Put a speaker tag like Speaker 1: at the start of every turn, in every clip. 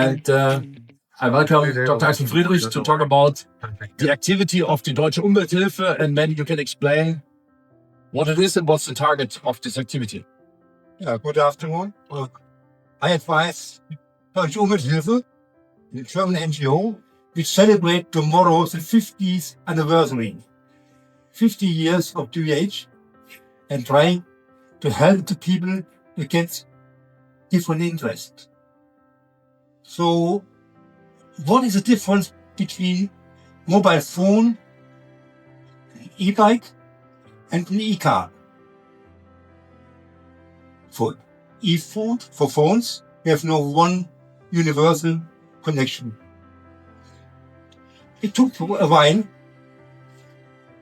Speaker 1: And I welcome Dr. Axel Friedrich to talk about the activity of the Deutsche Umwelthilfe, and then you can explain what it is and what's the target of this activity.
Speaker 2: Yeah, good afternoon. I advise Deutsche Umwelthilfe, the German NGO, which celebrate tomorrow the 50th anniversary, 50 years of DH, and trying to help the people against different interests. So, what is the difference between mobile phone, e-bike, and an e-car? For phones, we have no one universal connection. It took a while.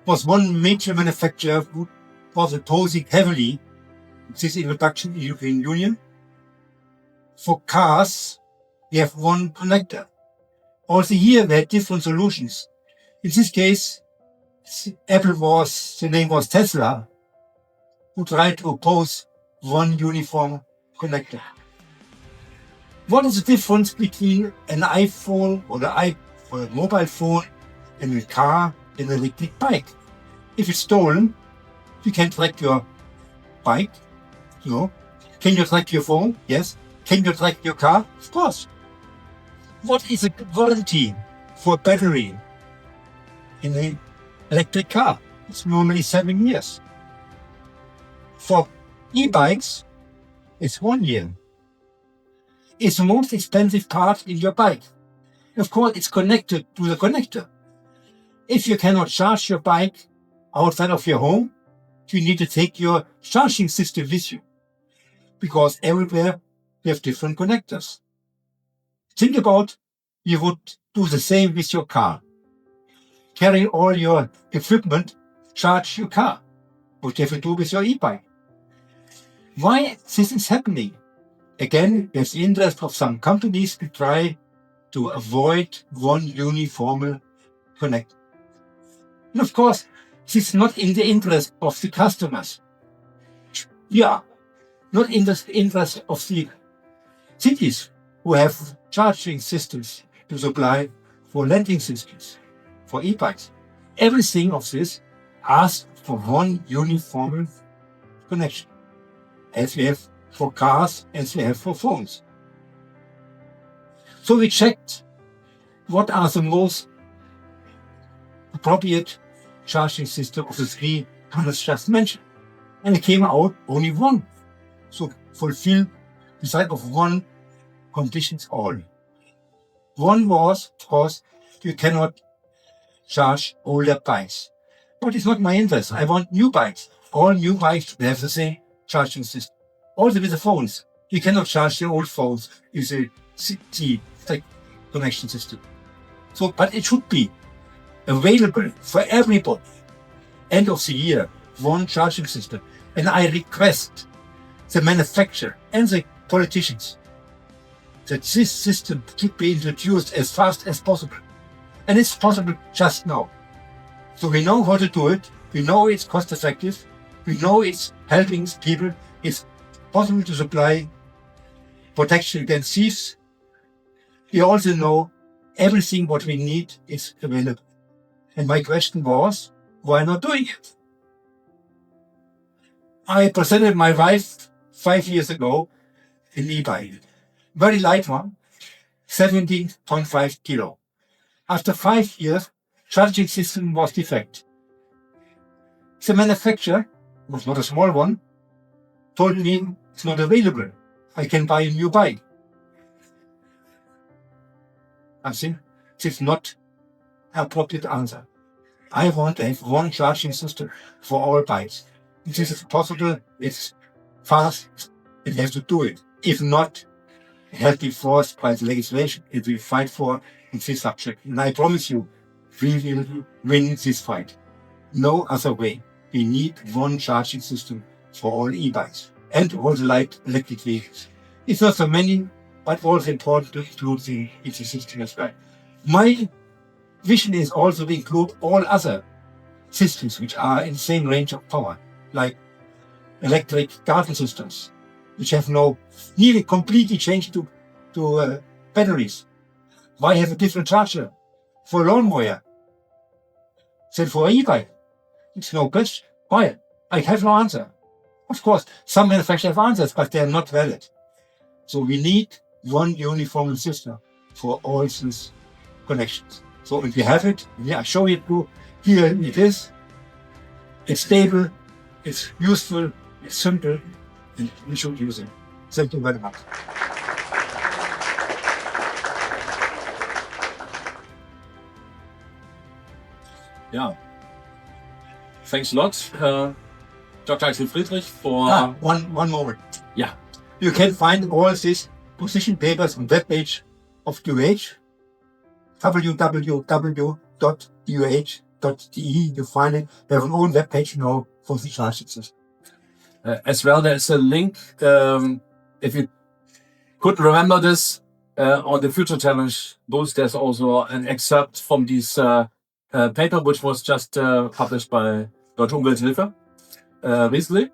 Speaker 2: Was one major manufacturer who was opposing heavily this introduction in the European Union. For cars, we have one connector. Also here, we had different solutions. In this case, the name was Tesla, who tried to oppose one uniform connector. What is the difference between an iPhone or a mobile phone and a car and an electric bike? If it's stolen, you can track your bike. No. Can you track your phone? Yes. Can you track your car? Of course. What is a warranty for a battery in an electric car? It's normally 7 years. For e-bikes, it's 1 year. It's the most expensive part in your bike. Of course, it's connected to the connector. If you cannot charge your bike outside of your home, you need to take your charging system with you, because everywhere you have different connectors. Think about you would do the same with your car. Carry all your equipment, charge your car. What you have to do with your e-bike. Why this is happening? Again, there's the interest of some companies to try to avoid one uniform connector. And of course, this is not in the interest of the customers. Yeah, not in the interest of the cities who have charging systems to supply for lending systems, for e-bikes. Everything of this asks for one uniform connection, as we have for cars, as we have for phones. So we checked what are the most appropriate charging system of the three I just mentioned. And it came out only one. So fulfill the side of one conditions all. One was, of course, you cannot charge older bikes. But it's not my interest. I want new bikes. All new bikes have the same charging system. Also with the phones. You cannot charge the old phones with a CT connection system. So, but it should be available for everybody. End of the year, one charging system. And I request the manufacturer and the politicians that this system should be introduced as fast as possible. And it's possible just now. So we know how to do it. We know it's cost effective. We know it's helping people. It's possible to supply protection against thieves. We also know everything what we need is available. And my question was, why not doing it? I presented my wife 5 years ago an e-bike. Very light one, 17.5 kilo. After 5 years, charging system was defect. The manufacturer, was not a small one, told me it's not available. I can buy a new bike. I think this is not an appropriate answer. I want to have one charging system for all bikes. If this is possible, it's fast, and you have to do it. If not, it has to be forced by the legislation. It will fight for in this subject. And I promise you, we will win this fight. No other way. We need one charging system for all e-bikes and all the light electric vehicles. It's not so many, but also important to include the EV system as well. My vision is also to include all other systems which are in the same range of power, like electric garden systems, which have no nearly completely changed to batteries? Why have a different charger for a lawnmower than for an e-bike? It's no question. Why? I have no answer. Of course, some manufacturers have answers, but they are not valid. So we need one uniform system for all these connections. So if you have it, I show it to here it is. It's stable, it's useful, it's simple, and we should use it. Thank you very much.
Speaker 1: Yeah. Thanks a lot, Dr. Axel Friedrich, for...
Speaker 2: One moment.
Speaker 1: Yeah.
Speaker 2: You can find all these position papers on the webpage of Deushe, www.deuhe.de. You find it. They have an own webpage now for the charging system.
Speaker 1: As well, there's a link, if you couldn't remember this, on the Future Challenge booth, there's also an excerpt from this paper, which was just published by Deutsche Umwelthilfe recently.